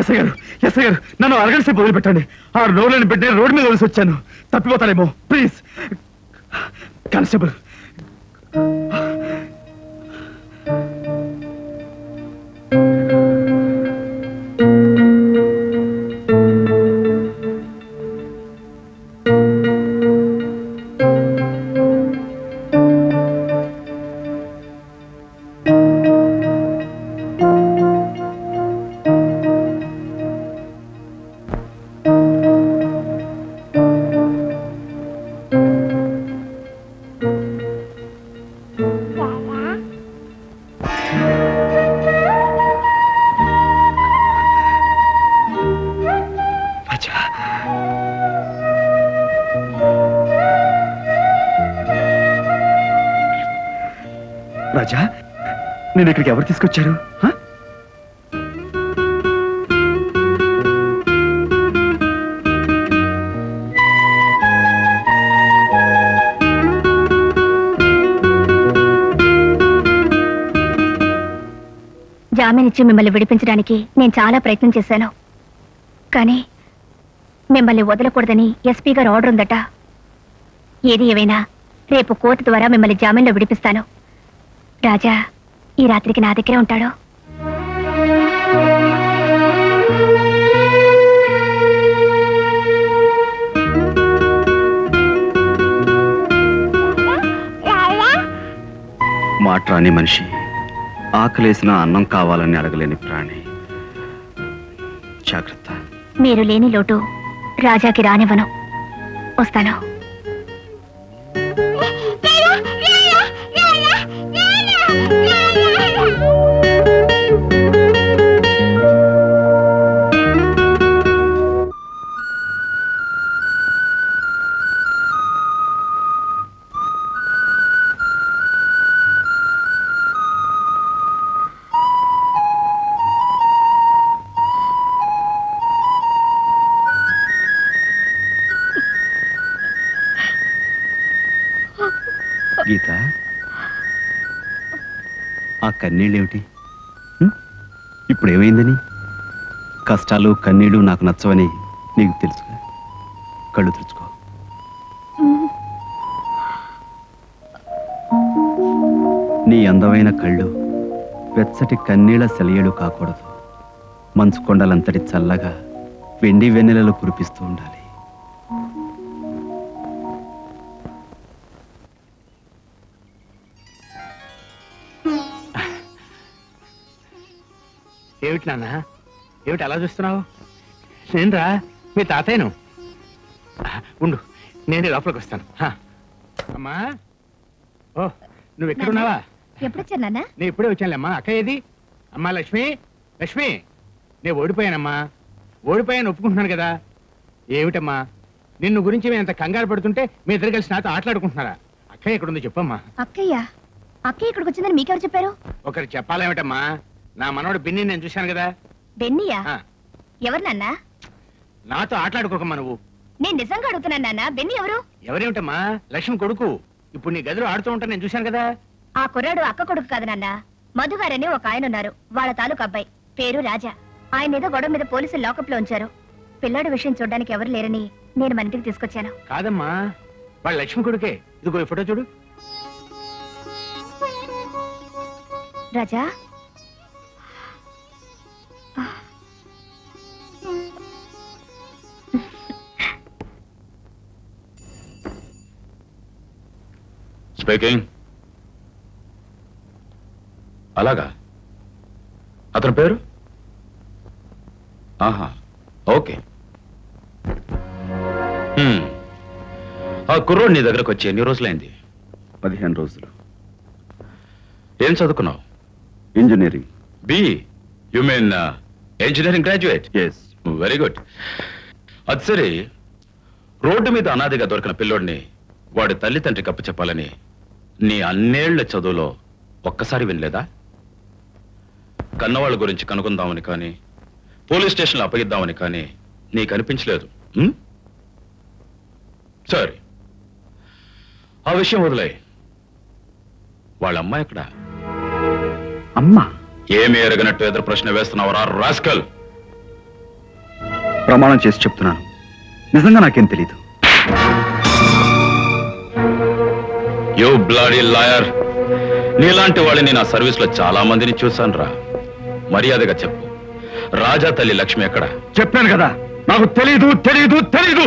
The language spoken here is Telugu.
ఎస్ఐ గారు, ఎస్ఐ గారు, నన్ను అరగంట సేపు వదిలిపెట్టండి. ఆ రోడ్లని పెట్టి రోడ్డు మీద వదిలేసి వచ్చాను. తప్పిపోతానేమో, ప్లీజ్. కానిస్టేబుల్, రాజా, నేను ఇక్కడికి ఎవరు తీసుకొచ్చారు? జామీన్ ఇచ్చి మిమ్మల్ని విడిపించడానికి నేను చాలా ప్రయత్నం చేశాను. కానీ మిమ్మల్ని వదలకూడదని ఎస్పీ గారు ఆర్డర్ ఉందట. ఏది ఏమైనా రేపు కోర్టు ద్వారా మిమ్మల్ని జామీన్లో విడిపిస్తాను. రాజా ఈ రాత్రికి నా దగ్గరే ఉంటాడు. మాట్లాని మనిషి, ఆకలేసిన అన్నం కావాలని అడగలేని ప్రాణి. జాగ్రత్త. మీరు లేని లోటు రాజాకి రానివ్వను. వస్తాను. గీత, ఆ కన్నీళ్ళేమిటి? ఇప్పుడు ఏమైందని? కష్టాలు కన్నీళ్ళు నాకు నచ్చవని నీకు తెలుసుగా. కళ్ళు తెరుచుకో. నీ అందమైన కళ్ళు వెచ్చటి కన్నీళ్ల సెలయేడు కాకూడదు. మంచు కొండలంతటి చల్లగా వెండి వెన్నెలలో కురిపిస్తూ ఉండాలి. ఏమిటి నాన్న, ఏమిటి అలా చూస్తున్నావు? నేనురా మీ తాతయ్యను. ఉండు, నేను లోపలికి వస్తాను. అమ్మా, ఓ నువ్వు ఎక్కడున్నావా? ఎప్పుడొచ్చారు నాన్న? నేను ఇప్పుడే వచ్చానులేమ్మా. అక్క ఏది? అమ్మా లక్ష్మి, లక్ష్మి, నేను ఓడిపోయానమ్మా. ఓడిపోయాను ఒప్పుకుంటున్నాను కదా. ఏమిటమ్మా నిన్ను గురించి మేము ఎంత కంగారు పడుతుంటే మీ ఇద్దరు కలిసి నాతో ఆటలాడుకుంటున్నారా? అక్కయ్య ఎక్కడుందో చెప్పమ్మా. అక్కయ్య ఇక్కడికి వచ్చిందని మీకెవరు చెప్పారు? ఒకరు చెప్పాలేమిటమ్మా, నా మనోడు బిన్ని నేను చూశాను కదా. బెన్నీయా? ఎవరు నాన్న? నాతో ఆటలాడుకోకమ్మా నువ్వు. నేను నిజంగా అడుగుతున్నాను నాన్న, బెన్నీ ఎవరు? ఎవరేమిటమ్మా, లక్ష్మి కొడుకు. ఇప్పుడు నీ గదిలో ఆడుతూ ఉంటా నేను చూశాను కదా. ఆ కుర్రాడు అక్క కొడుకు కాదు నాన్న. మధు గారని ఒక ఆయన ఉన్నారు, వాళ్ళ తాలూకు అబ్బాయి, పేరు రాజా. ఆయన ఏదో గొడవ మీద పోలీసులు లాకప్ లో ఉంచారు. పిల్లాడి విషయం చూడడానికి ఎవరు లేరని నేను మన ఇంటికి తీసుకొచ్చాను. కాదమ్మా, వాళ్ళ లక్ష్మి కొడుకే. ఇదిగో ఈ ఫోటో చూడు. రాజా, స్పీకింగ్. అలాగా, అతని పేరు? ఆహా, ఓకే. ఆ కుర్రోడు నీ దగ్గరకు వచ్చి ఎన్ని రోజులైంది? 15 రోజులు. ఏం చదువుకున్నావు? Engineering. BE? You mean engineering graduate? Yes. Very good. అది సరే, రోడ్డు మీద అనాదిగా దొరికిన పిల్లోడిని వాడి తల్లిదండ్రికి అప్పు చెప్పాలని నీ అన్నేళ్ల చదువులో ఒక్కసారి వినలేదా? కన్నవాళ్ళ గురించి కనుక్కుందామని కానీ, పోలీస్ స్టేషన్లో అప్పగిద్దామని కానీ నీకు అనిపించలేదు? సరే, ఆ విషయం వదిలే. వాళ్ళ అమ్మాయి ఎక్కడ? అమ్మా? ఏమి ఎరగనట్టు ఎదురు ప్రశ్న వేస్తున్నావు రా రాస్కల్. ప్రమాణం చేసి చెప్తున్నాను, నిజంగా నాకేం తెలీదు. యూ బ్లడీ లాయర్, నీలాంటి వాళ్ళని నా సర్వీస్ లో చాలా మందిని చూశాను రా. మర్యాదగా చెప్పు, రాజా తల్లి లక్ష్మి ఎక్కడ? చెప్పాను కదా, నాకు తెలీదు తెలీదు తెలీదు.